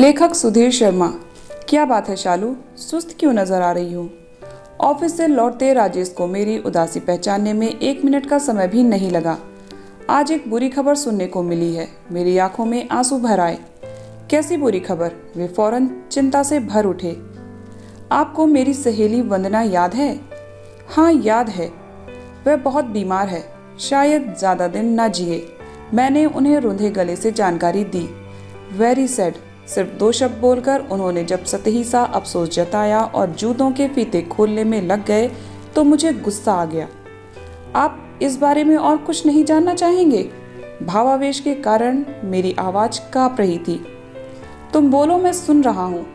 लेखक सुधीर शर्मा। क्या बात है शालू, सुस्त क्यों नजर आ रही हो? ऑफिस से लौटते राजेश को मेरी उदासी पहचानने में 1 मिनट का समय भी नहीं लगा। आज एक बुरी खबर सुनने को मिली है। मेरी आंखों में आंसू भर आए। कैसी बुरी खबर? वे फौरन चिंता से भर उठे। आपको मेरी सहेली वंदना याद है? हाँ याद है। वह बहुत बीमार है, शायद ज्यादा दिन न जिए। मैंने उन्हें रुंधे गले से जानकारी दी। Very sad. सिर्फ 2 शब्द बोलकर उन्होंने जब सतही सा अफसोस जताया और जूतों के फीते खोलने में लग गए तो मुझे गुस्सा आ गया। आप इस बारे में और कुछ नहीं जानना चाहेंगे? भावावेश के कारण मेरी आवाज कांप रही थी। तुम बोलो, मैं सुन रहा हूँ।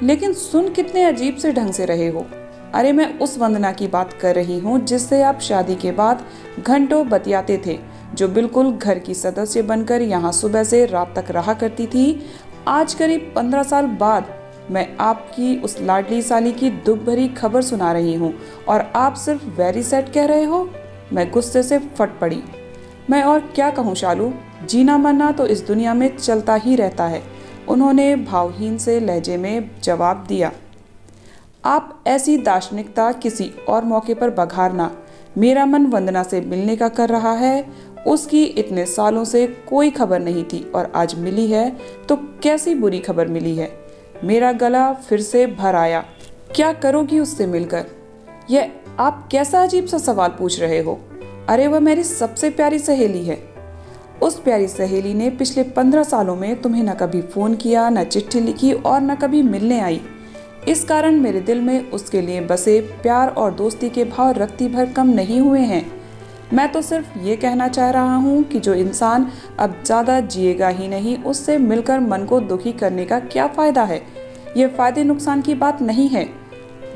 लेकिन सुन कितने अजीब से ढंग से रहे हो। अरे मैं उस वंदना की बात कर रही हूँ जिससे आप शादी के बाद घंटों बतियाते थे, जो बिल्कुल घर की सदस्य बनकर यहाँ सुबह से रात तक रहा करती थी। आज करीब 15 साल बाद मैं आपकी उस लाडली साली की दुख भरी खबर सुना रही हूँ और आप सिर्फ वेरी सैड कह रहे हो। मैं गुस्से से फट पड़ी। मैं और क्या कहूँ शालू, जीना मरना तो इस दुनिया में चलता ही रहता है, उन्होंने भावहीन से लहजे में जवाब दिया। आप ऐसी दार्शनिकता किसी और मौके पर बघारना। मेरा मन वंदना से मिलने का कर रहा है। उसकी इतने सालों से कोई खबर नहीं थी और आज मिली है तो कैसी बुरी खबर मिली है। मेरा गला फिर से भर आया। क्या करोगी उससे मिलकर? यह आप कैसा अजीब सा सवाल पूछ रहे हो? अरे वह मेरी सबसे प्यारी सहेली है। उस प्यारी सहेली ने पिछले 15 सालों में तुम्हें न कभी फोन किया, न चिट्ठी लिखी और न कभी मिलने आई। इस कारण मेरे दिल में उसके लिए बसे प्यार और दोस्ती के भाव रत्ती भर कम नहीं हुए हैं। मैं तो सिर्फ ये कहना चाह रहा हूँ कि जो इंसान अब ज़्यादा जिएगा ही नहीं, उससे मिलकर मन को दुखी करने का क्या फ़ायदा है? ये फ़ायदे नुकसान की बात नहीं है।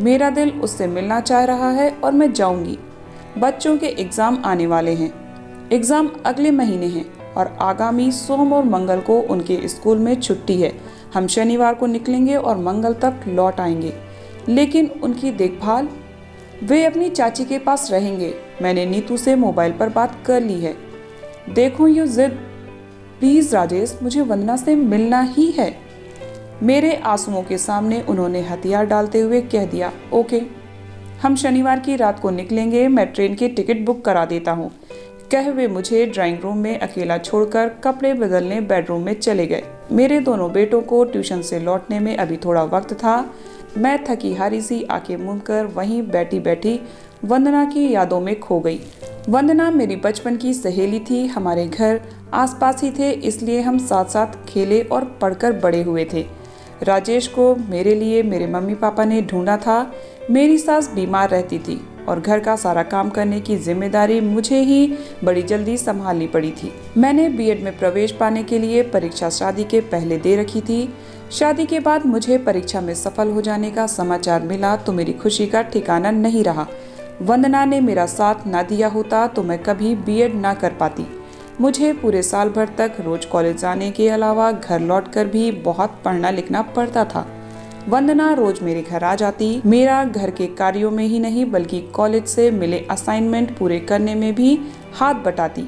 मेरा दिल उससे मिलना चाह रहा है और मैं जाऊँगी। बच्चों के एग्ज़ाम आने वाले हैं। एग्ज़ाम अगले महीने हैं और आगामी सोम और मंगल को उनके स्कूल में छुट्टी है। हम शनिवार को निकलेंगे और मंगल तक लौट आएंगे। लेकिन उनकी देखभाल? वे अपनी चाची के पास रहेंगे। मैंने नीतू से मोबाइल पर बात कर ली है। देखो ये जिद। प्लीज राजेश, मुझे वंदना से मिलना ही है। मेरे आंसुओं के सामने उन्होंने हथियार डालते हुए कह दिया, ओके, हम शनिवार की रात को निकलेंगे। मैं ट्रेन की टिकट बुक करा देता हूँ। कह वे मुझे ड्राइंग रूम में अकेला छोड़कर कपड़े बदलने बेडरूम में चले गए। मेरे दोनों बेटों को ट्यूशन से लौटने में अभी थोड़ा वक्त था। मैं थकी हारी सी आंखें मूंद कर वहीं बैठी बैठी वंदना की यादों में खो गई। वंदना मेरी बचपन की सहेली थी। हमारे घर आसपास ही थे, इसलिए हम साथ साथ खेले और पढ़कर बड़े हुए थे। राजेश को मेरे लिए मेरे मम्मी पापा ने ढूंढा था। मेरी सास बीमार रहती थी और घर का सारा काम करने की जिम्मेदारी मुझे ही बड़ी जल्दी संभालनी पड़ी थी। मैंने बीएड में प्रवेश पाने के लिए परीक्षा शादी के पहले दे रखी थी। शादी के बाद मुझे परीक्षा में सफल हो जाने का समाचार मिला तो मेरी खुशी का ठिकाना नहीं रहा। वंदना ने मेरा साथ ना दिया होता तो मैं कभी बीएड ना कर पाती। मुझे पूरे साल भर तक रोज कॉलेज जाने के अलावा घर लौटकर भी बहुत पढ़ना लिखना पड़ता था। वंदना रोज मेरे घर आ जाती। मेरा घर के कार्यों में ही नहीं बल्कि कॉलेज से मिले असाइनमेंट पूरे करने में भी हाथ बटाती।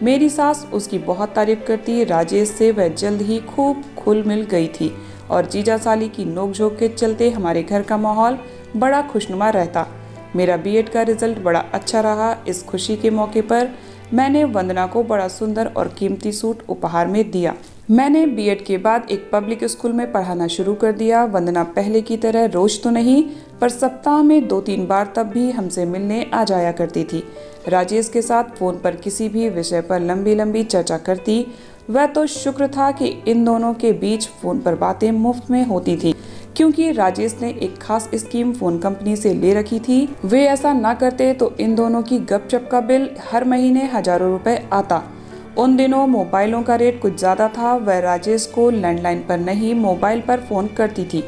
मेरी सास उसकी बहुत तारीफ करती। राजेश से वह जल्द ही खूब खुल मिल गई थी और जीजा साली की नोकझोंक के चलते हमारे घर का माहौल बड़ा खुशनुमा रहता। मेरा बीएड का रिजल्ट बड़ा अच्छा रहा। इस खुशी के मौके पर मैंने वंदना को बड़ा सुंदर और कीमती सूट उपहार में दिया। मैंने बीएड के बाद एक पब्लिक स्कूल में पढ़ाना शुरू कर दिया। वंदना पहले की तरह रोज तो नहीं पर सप्ताह में 2-3 बार तब भी हमसे मिलने आ जाया करती थी। राजेश के साथ फोन पर किसी भी विषय पर लंबी लंबी चर्चा करती। वह तो शुक्र था कि इन दोनों के बीच फोन पर बातें मुफ्त में होती थी, क्योंकि राजेश ने एक खास स्कीम फोन कंपनी से ले रखी थी। वे ऐसा ना करते तो इन दोनों की गपशप का बिल हर महीने हजारों रुपए आता। उन दिनों मोबाइलों का रेट कुछ ज्यादा था। वह राजेश को लैंडलाइन पर नहीं मोबाइल पर फोन करती थी।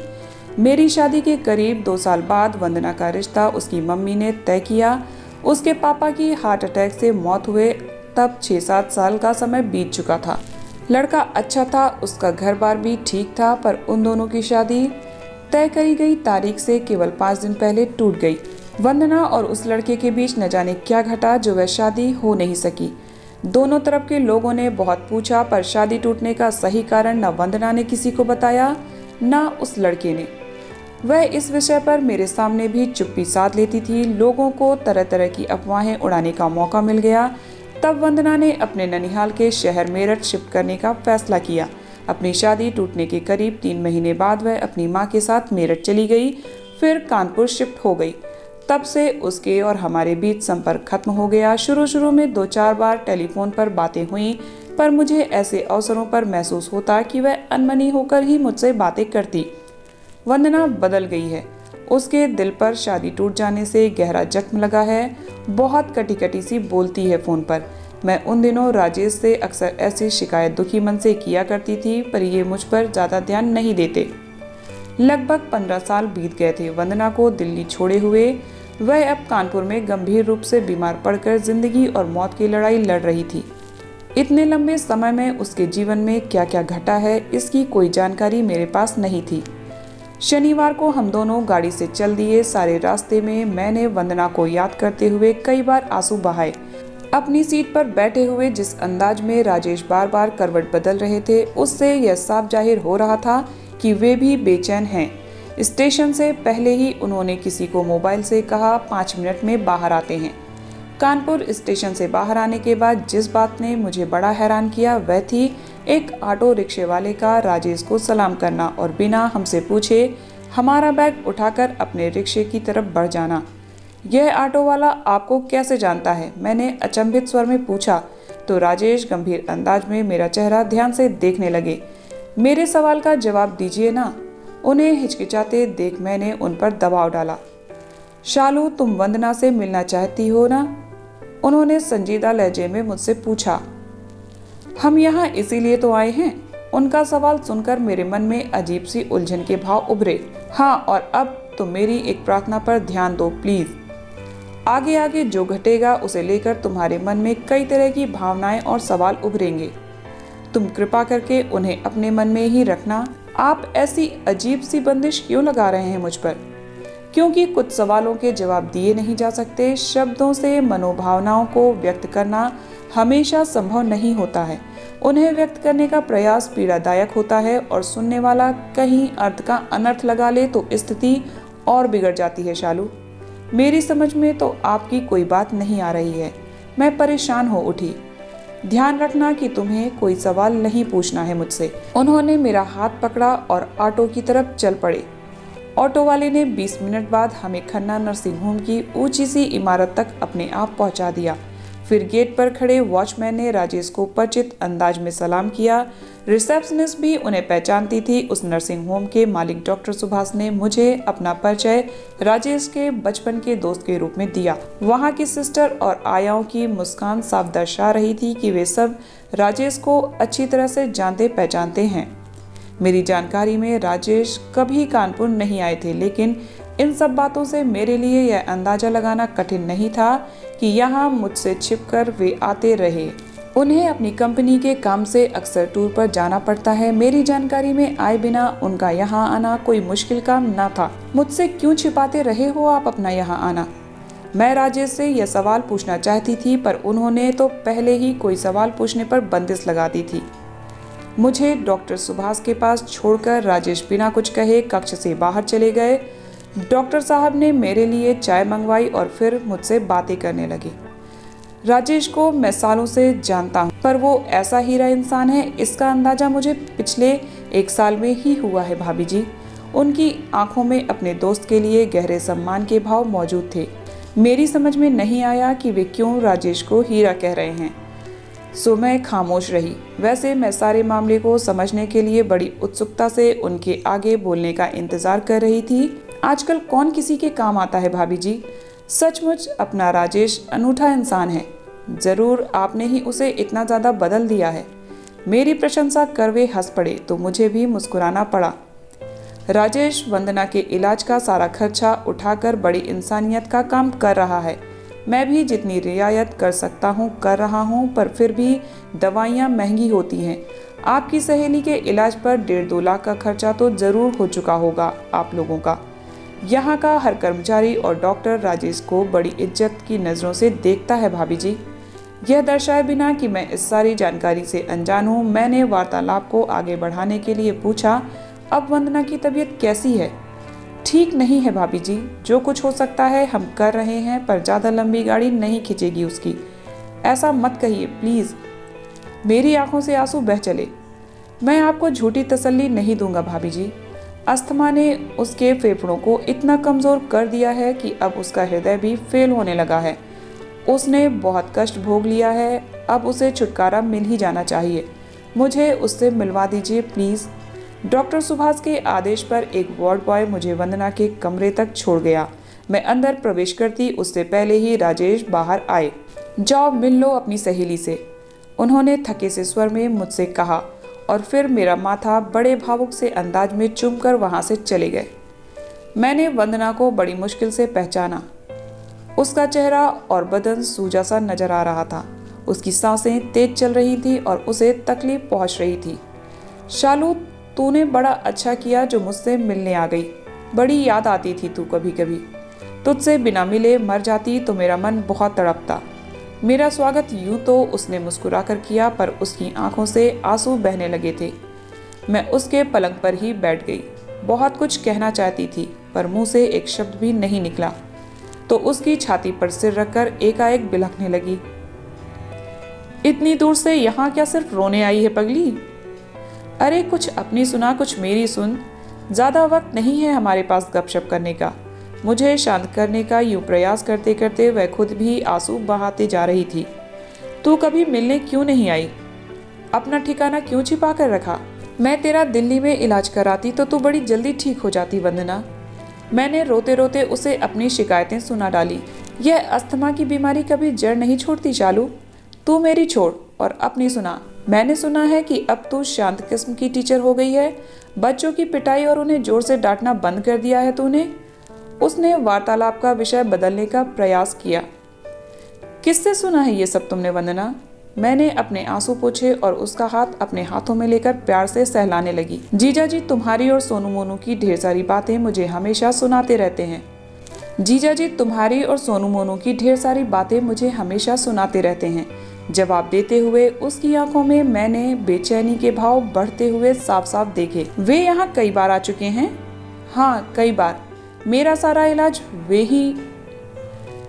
मेरी शादी के करीब 2 साल बाद वंदना का रिश्ता उसकी मम्मी ने तय किया। उसके पापा की हार्ट अटैक से मौत हुए तब 6-7 साल का समय बीत चुका था। लड़का अच्छा था, उसका घर बार भी ठीक था, पर उन दोनों की शादी तय करी गई तारीख से केवल 5 दिन पहले टूट गई। वंदना और उस लड़के के बीच न जाने क्या घटा जो वह शादी हो नहीं सकी। दोनों तरफ के लोगों ने बहुत पूछा, पर शादी टूटने का सही कारण न वंदना ने किसी को बताया, न उस लड़के ने। वह इस विषय पर मेरे सामने भी चुप्पी साध लेती थी। लोगों को तरह तरह की अफवाहें उड़ाने का मौका मिल गया। तब वंदना ने अपने ननिहाल के शहर मेरठ शिफ्ट करने का फैसला किया। अपनी शादी टूटने के करीब 3 महीने बाद वह अपनी मां के साथ मेरठ चली गई, फिर कानपुर शिफ्ट हो गई। तब से उसके और हमारे बीच संपर्क खत्म हो गया। शुरू में 2-4 बार टेलीफोन पर बातें हुई, पर मुझे ऐसे अवसरों पर महसूस होता कि वह अनमनी होकर ही मुझसे बातें करती। वंदना बदल गई है। उसके दिल पर शादी टूट जाने से गहरा जख्म लगा है। बहुत कटी कटी सी बोलती है फ़ोन पर। मैं उन दिनों राजेश से अक्सर ऐसी शिकायत दुखी मन से किया करती थी, पर ये मुझ पर ज़्यादा ध्यान नहीं देते। लगभग 15 साल बीत गए थे वंदना को दिल्ली छोड़े हुए। वह अब कानपुर में गंभीर रूप से बीमार पड़कर जिंदगी और मौत की लड़ाई लड़ रही थी। इतने लंबे समय में उसके जीवन में क्या क्या घटा है, इसकी कोई जानकारी मेरे पास नहीं थी। शनिवार को हम दोनों गाड़ी से चल दिए। सारे रास्ते में मैंने वंदना को याद करते हुए कई बार आंसू बहाए। अपनी सीट पर बैठे हुए जिस अंदाज में राजेश बार बार करवट बदल रहे थे, उससे यह साफ जाहिर हो रहा था कि वे भी बेचैन हैं। स्टेशन से पहले ही उन्होंने किसी को मोबाइल से कहा 5 मिनट में बाहर आते हैं। कानपुर स्टेशन से बाहर आने के बाद जिस बात ने मुझे बड़ा हैरान किया वह थी एक ऑटो रिक्शे वाले का राजेश को सलाम करना और बिना हमसे पूछे हमारा बैग उठाकर अपने रिक्शे की तरफ बढ़ जाना। यह ऑटो वाला आपको कैसे जानता है? मैंने अचंभित स्वर में पूछा तो राजेश गंभीर अंदाज में मेरा चेहरा ध्यान से देखने लगे। मेरे सवाल का जवाब दीजिए ना। उन्हें हिचकिचाते देख मैंने उन पर दबाव डाला। शालू, तुम वंदना से मिलना चाहती हो ना? उन्होंने संजीदा लहजे में मुझसे पूछा। हम यहाँ इसीलिए तो आए हैं। उनका सवाल सुनकर मेरे मन में अजीब सी उलझन के भाव उभरे। हाँ, और अब तुम मेरी एक प्रार्थना पर ध्यान दो प्लीज। आगे आगे जो घटेगा उसे लेकर तुम्हारे मन में कई तरह की भावनाएं और सवाल उभरेंगे। तुम कृपा करके उन्हें अपने मन में ही रखना। आप ऐसी अजीब सी बंदिश क्यों लगा रहे हैं मुझ पर? क्योंकि कुछ सवालों के जवाब दिए नहीं जा सकते। शब्दों से मनोभावनाओं को व्यक्त करना हमेशा संभव नहीं होता है। उन्हें व्यक्त करने का प्रयास पीड़ादायक होता है और सुनने वाला कहीं अर्थ का अनर्थ लगा ले तो स्थिति और बिगड़ जाती है। शालू, मेरी समझ में तो आपकी कोई बात नहीं आ रही है। मैं परेशान हो उठी। ध्यान रखना कि तुम्हें कोई सवाल नहीं पूछना है मुझसे। उन्होंने मेरा हाथ पकड़ा और ऑटो की तरफ चल पड़े। ऑटो वाले ने 20 मिनट बाद हमें खन्ना नर्सिंग होम की ऊंची सी इमारत तक अपने आप पहुंचा दिया। फिर गेट पर खड़े वॉचमैन ने राजेश को परिचित अंदाज में सलाम किया। रिसेप्शनिस्ट भी उन्हें पहचानती थी। उस नर्सिंग होम के मालिक डॉक्टर सुभाष ने मुझे अपना परिचय राजेश के बचपन के दोस्त के रूप में दिया। वहाँ की सिस्टर और आयाओं की मुस्कान साफ दर्शा रही थी कि वे सब राजेश को अच्छी तरह से जानते पहचानते हैं। मेरी जानकारी में राजेश कभी कानपुर नहीं आए थे, लेकिन इन सब बातों से मेरे लिए यह अंदाजा लगाना कठिन नहीं था कि यहाँ मुझसे छिपकर वे आते रहे। उन्हें अपनी कंपनी के काम से अक्सर टूर पर जाना पड़ता है। मेरी जानकारी में आए बिना उनका यहाँ आना कोई मुश्किल काम न था। मुझसे क्यों छिपाते रहे हो आप अपना यहाँ आना? मैं राजेश से यह सवाल पूछना चाहती थी, पर उन्होंने तो पहले ही कोई सवाल पूछने पर बंदिश लगा दी थी। मुझे डॉक्टर सुभाष के पास छोड़कर राजेश बिना कुछ कहे कक्ष से बाहर चले गए। डॉक्टर साहब ने मेरे लिए चाय मंगवाई और फिर मुझसे बातें करने लगे। राजेश को मैं सालों से जानता हूँ, पर वो ऐसा हीरा इंसान है इसका अंदाजा मुझे पिछले 1 साल में ही हुआ है भाभी जी। उनकी आंखों में अपने दोस्त के लिए गहरे सम्मान के भाव मौजूद थे। मेरी समझ में नहीं आया कि वे क्यों राजेश को हीरा कह रहे हैं, सो मैं खामोश रही। वैसे मैं सारे मामले को समझने के लिए बड़ी उत्सुकता से उनके आगे बोलने का इंतजार कर रही थी। आजकल कौन किसी के काम आता है भाभी जी? सचमुच अपना राजेश अनूठा इंसान है। जरूर आपने ही उसे इतना ज़्यादा बदल दिया है। मेरी प्रशंसा कर वे हंस पड़े तो मुझे भी मुस्कुराना पड़ा। राजेश वंदना के इलाज का सारा खर्चा उठाकर बड़ी इंसानियत का काम कर रहा है। मैं भी जितनी रियायत कर सकता हूँ कर रहा हूँ, पर फिर भी दवाइयाँ महंगी होती हैं। आपकी सहेली के इलाज पर 1.5-2 लाख का खर्चा तो ज़रूर हो चुका होगा आप लोगों का। यहाँ का हर कर्मचारी और डॉक्टर राजेश को बड़ी इज्जत की नज़रों से देखता है भाभी जी। यह दर्शाए बिना कि मैं इस सारी जानकारी से अनजान हूँ, मैंने वार्तालाप को आगे बढ़ाने के लिए पूछा, अब वंदना की तबीयत कैसी है? ठीक नहीं है भाभी जी, जो कुछ हो सकता है हम कर रहे हैं, पर ज़्यादा लंबी गाड़ी नहीं खींचेगी उसकी। ऐसा मत कहिए प्लीज़। मेरी आंखों से आंसू बह चले। मैं आपको झूठी तसल्ली नहीं दूंगा भाभी जी। अस्थमा ने उसके फेफड़ों को इतना कमज़ोर कर दिया है कि अब उसका हृदय भी फेल होने लगा है। उसने बहुत कष्ट भोग लिया है, अब उसे छुटकारा मिल ही जाना चाहिए। मुझे उससे मिलवा दीजिए प्लीज़। डॉक्टर सुभाष के आदेश पर एक वार्ड बॉय मुझे वंदना के कमरे तक छोड़ गया। मैं अंदर प्रवेश करती उससे पहले ही राजेश बाहर आए। जाओ मिल लो अपनी सहेली से, उन्होंने थके से स्वर में मुझसे कहा और फिर मेरा माथा बड़े भावुक से अंदाज में चूमकर वहां से चले गए। मैंने वंदना को बड़ी मुश्किल से पहचाना। उसका चेहरा और बदन सूजा सा नजर आ रहा था। उसकी सांसें तेज चल रही थी और उसे तकलीफ पहुंच रही थी। शालू, तूने बड़ा अच्छा किया जो मुझसे मिलने आ गई। बड़ी याद आती थी तू कभी कभी। तुझसे बिना मिले मर जाती तो मेरा मन बहुत तड़पता। मेरा स्वागत यूं तो उसने मुस्कुराकर किया, पर उसकी आंखों से आंसू बहने लगे थे। मैं उसके पलंग पर ही बैठ गई। बहुत कुछ कहना चाहती थी, पर मुंह से एक शब्द भी नहीं निकला। तो उसकी छाती पर सिर रखकर एकाएक बिलखने लगी। इतनी दूर से यहाँ क्या सिर्फ रोने आई है पगली? अरे कुछ अपनी सुना, कुछ मेरी सुन। ज़्यादा वक्त नहीं है हमारे पास गपशप करने का। मुझे शांत करने का यूं प्रयास करते करते वह खुद भी आंसू बहाते जा रही थी। तू कभी मिलने क्यों नहीं आई? अपना ठिकाना क्यों छिपा कर रखा? मैं तेरा दिल्ली में इलाज कराती तो तू बड़ी जल्दी ठीक हो जाती वंदना। मैंने रोते रोते उसे अपनी शिकायतें सुना डाली। यह अस्थमा की बीमारी कभी जड़ नहीं छोड़ती शालू। तू मेरी छोड़ और अपनी सुना। मैंने सुना है कि अब तू शांत किस्म की टीचर हो गई है। बच्चों की पिटाई और उन्हें जोर से डांटना बंद कर दिया है तूने। उसने वार्तालाप का विषय बदलने का प्रयास किया। किससे सुना है ये सब तुमने वंदना? मैंने अपने आंसू पोंछे और उसका हाथ अपने हाथों में लेकर प्यार से सहलाने लगी। जीजा जी तुम्हारी और सोनू मोनू की ढेर सारी बातें मुझे हमेशा सुनाते रहते हैं। जीजा जी तुम्हारी और सोनू मोनू की ढेर सारी बातें मुझे हमेशा सुनाते रहते हैं। जवाब देते हुए उसकी आंखों में मैंने बेचैनी के भाव बढ़ते हुए साफ साफ देखे। वे यहाँ कई बार आ चुके हैं? हाँ, कई बार। मेरा सारा इलाज वे ही।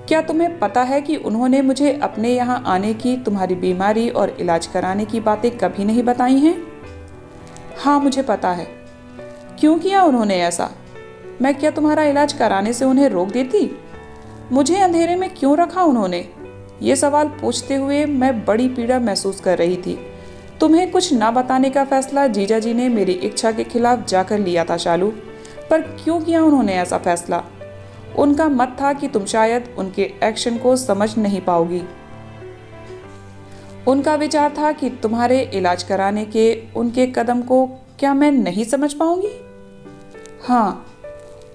क्या तुम्हें पता है कि उन्होंने मुझे अपने यहाँ आने की, तुम्हारी बीमारी और इलाज कराने की बातें कभी नहीं बताई हैं? हाँ, मुझे पता है। क्यों किया उन्होंने ऐसा? मैं क्या तुम्हारा इलाज कराने से उन्हें रोक देती? मुझे अंधेरे में क्यों रखा उन्होंने? ये सवाल पूछते हुए मैं बड़ी पीड़ा महसूस कर रही थी। तुम्हें कुछ ना बताने का फैसला जीजा जी ने मेरी इच्छा के खिलाफ जाकर लिया था शालू। पर क्यों किया उन्होंने ऐसा फैसला? उनका मत था कि तुम शायद उनके एक्शन को समझ नहीं पाओगी। उनका विचार था कि तुम्हारे इलाज कराने के उनके कदम को क्या मैं नहीं समझ पाऊंगी? हाँ,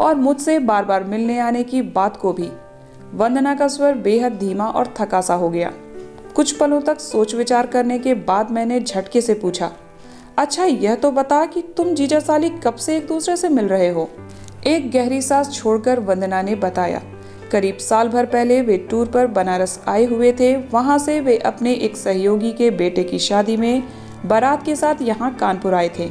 और मुझसे बार बार मिलने आने की बात को भी। वंदना का स्वर बेहद धीमा और थका सा हो गया। कुछ पलों तक सोच विचार करने के बाद मैंने झटके से पूछा, अच्छा यह तो बता कि तुम जीजा साली कब से एक दूसरे से मिल रहे हो? एक गहरी सांस छोड़कर वंदना ने बताया, करीब साल भर पहले वे टूर पर बनारस आए हुए थे। वहां से वे अपने एक सहयोगी के बेटे की शादी में बारात के साथ यहाँ कानपुर आए थे।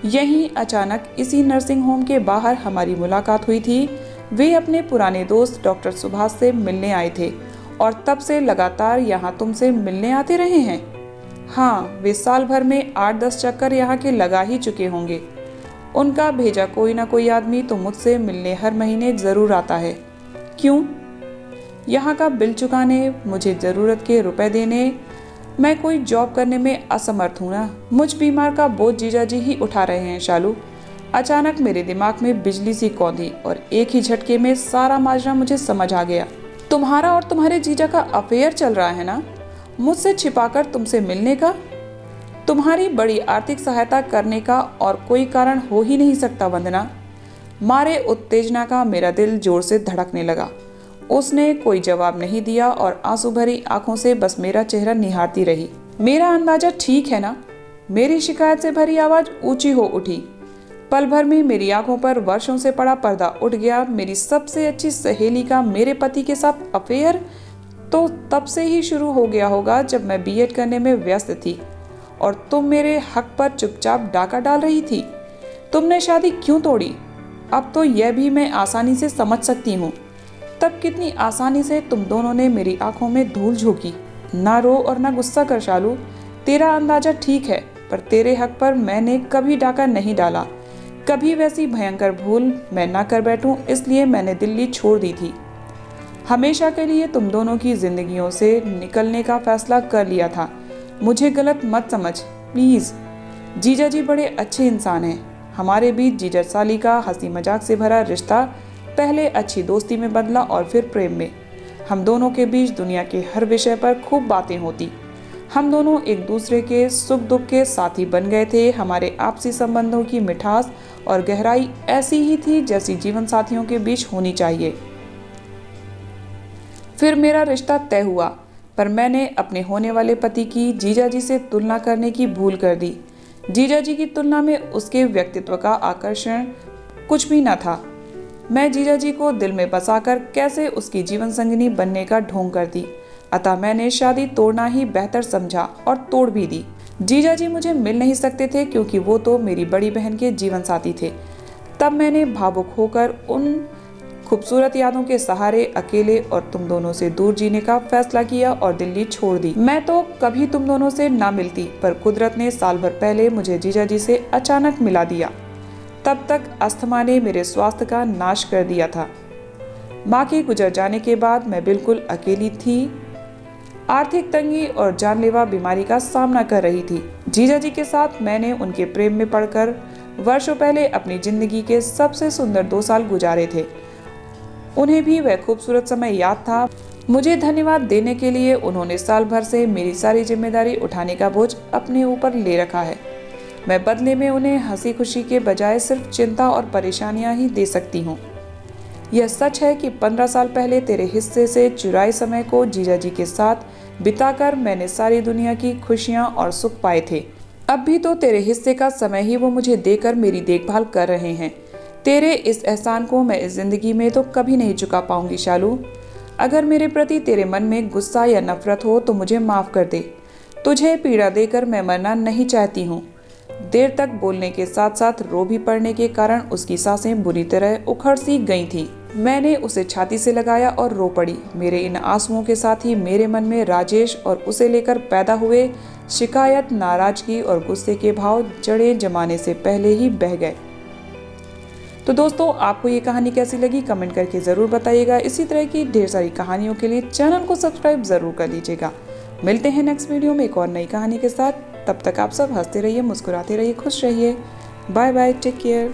यहीं अचानक इसी नर्सिंग होम के बाहर हमारी मुलाकात हुई थी। वे अपने पुराने दोस्त डॉक्टर सुभाष से मिलने आए थे और तब से लगातार यहाँ तुमसे मिलने आते रहे हैं। हाँ, वे साल भर में 8-10 चक्कर यहाँ के लगा ही चुके होंगे। उनका भेजा कोई ना कोई आदमी तो मुझसे मिलने हर महीने जरूर आता है। क्यों? यहाँ का बिल चुकाने, मुझे ज़रूरत के रुपए देने। मैं कोई जॉब करने में असमर्थ हूँ ना। मुझ बीमार का बोझ जीजा जी ही उठा रहे हैं शालू। अचानक मेरे दिमाग में बिजली सी कौंधी और एक ही झटके में सारा माजरा मुझे समझ आ गया। तुम्हारा और तुम्हारे जीजा का अफेयर चल रहा है ना, मुझसे छिपाकर तुमसे मिलने का। तुम्हारी बड़ी आर्थिक सहायता करने का और कोई कारण हो ही नहीं सकता वंदना। मारे उत्तेजना का मेरा दिल जोर से धड़कने लगा। उसने कोई जवाब नहीं दिया और आंसू भरी आंखों से बस मेरा चेहरा निहारती रही। मेरा अंदाजा ठीक है ना? मेरी शिकायत से भरी आवाज ऊंची हो उठी। पल भर में मेरी आंखों पर वर्षों से पड़ा पर्दा उठ गया। मेरी सबसे अच्छी सहेली का मेरे पति के साथ अफेयर? तो तब से ही शुरू हो गया होगा जब मैं बीएड करने में व्यस्त थी और तुम मेरे हक पर चुपचाप डाका डाल रही थी। तुमने शादी क्यों तोड़ी? अब तो यह भी मैं आसानी से समझ सकती हूँ। तब कितनी आसानी से तुम दोनों ने मेरी आंखों में धूल झोंकी। ना रो और ना गुस्सा कर शालू। तेरा अंदाजा ठीक है, पर तेरे हक पर मैंने कभी डाका नहीं डाला। कभी वैसी भयंकर भूल मैं ना कर बैठूं, इसलिए मैंने दिल्ली छोड़ दी थी। हमेशा के लिए तुम दोनों की जिंदगियों से निकलने का फैसला कर लिया था। मुझे गलत मत समझ प्लीज। जीजा जी बड़े अच्छे इंसान हैं। हमारे बीच जीजा साली का हंसी मजाक से भरा रिश्ता पहले अच्छी दोस्ती में बदला और फिर प्रेम में। हम दोनों के बीच दुनिया के हर विषय पर खूब बातें होती। हम दोनों एक दूसरे के सुख दुख के साथी बन गए थे। हमारे आपसी संबंधों की मिठास और गहराई ऐसी ही थी जैसी जीवन साथियों के बीच होनी चाहिए। फिर मेरा रिश्ता तय हुआ, पर मैंने अपने होने वाले पति की जीजाजी से तुलना करने की भूल कर दी। जीजाजी की तुलना में उसके व्यक्तित्व का आकर्षण कुछ भी न था। मैं जीजाजी को दिल में बसाकर कैसे उसकी जीवन संगिनी बनने का ढोंग करती। अतः मैंने शादी तोड़ना ही बेहतर समझा और तोड़ भी दी। जीजाजी मुझे मिल नहीं सकते थे क्योंकि वो तो मेरी बड़ी बहन के जीवन साथी थे। तब मैंने भावुक होकर उन खूबसूरत यादों के सहारे अकेले और तुम दोनों से दूर जीने का फैसला किया और दिल्ली छोड़ दी। मैं तो कभी तुम दोनों से ना मिलती, पर कुदरत ने साल भर पहले मुझे जीजाजी से अचानक मिला दिया। तब तक अस्थमा ने मेरे स्वास्थ्य का नाश कर दिया था। माँ के गुजर जाने के बाद मैं बिल्कुल अकेली थी। आर्थिक तंगी और जानलेवा बीमारी का सामना कर रही थी। जीजाजी के साथ मैंने उनके प्रेम में पड़कर वर्षों पहले अपनी जिंदगी के सबसे सुंदर 2 साल गुजारे थे। उन्हें भी वह खूबसूरत समय याद था। मुझे धन्यवाद देने के लिए उन्होंने साल भर से मेरी सारी जिम्मेदारी उठाने का बोझ अपने ऊपर ले रखा है। मैं बदले में उन्हें हंसी खुशी के बजाय सिर्फ चिंता और परेशानियां ही दे सकती हूँ। यह सच है कि 15 साल पहले तेरे हिस्से से चुराए समय को जीजाजी के साथ बिताकर मैंने सारी दुनिया की खुशियां और सुख पाए थे। अब भी तो तेरे हिस्से का समय ही वो मुझे देकर मेरी देखभाल कर रहे हैं। तेरे इस एहसान को मैं इस जिंदगी में तो कभी नहीं चुका पाऊंगी शालू। अगर मेरे प्रति तेरे मन में गुस्सा या नफरत हो तो मुझे माफ कर दे। तुझे पीड़ा देकर मैं मरना नहीं चाहती हूँ। देर तक बोलने के साथ साथ रो भी पड़ने के कारण उसकी सांसें बुरी तरह उखड़ सी गई थीं। मैंने उसे छाती से लगाया और रो पड़ी। मेरे इन आंसुओं के साथ ही मेरे मन में राजेश और उसे लेकर पैदा हुए शिकायत, नाराजगी और गुस्से के भाव जड़ें जमाने से पहले ही बह गए। तो दोस्तों, आपको ये कहानी कैसी लगी कमेंट करके ज़रूर बताइएगा। इसी तरह की ढेर सारी कहानियों के लिए चैनल को सब्सक्राइब ज़रूर कर लीजिएगा। मिलते हैं नेक्स्ट वीडियो में एक और नई कहानी के साथ। तब तक आप सब हंसते रहिए, मुस्कुराते रहिए, खुश रहिए। Bye bye, take care.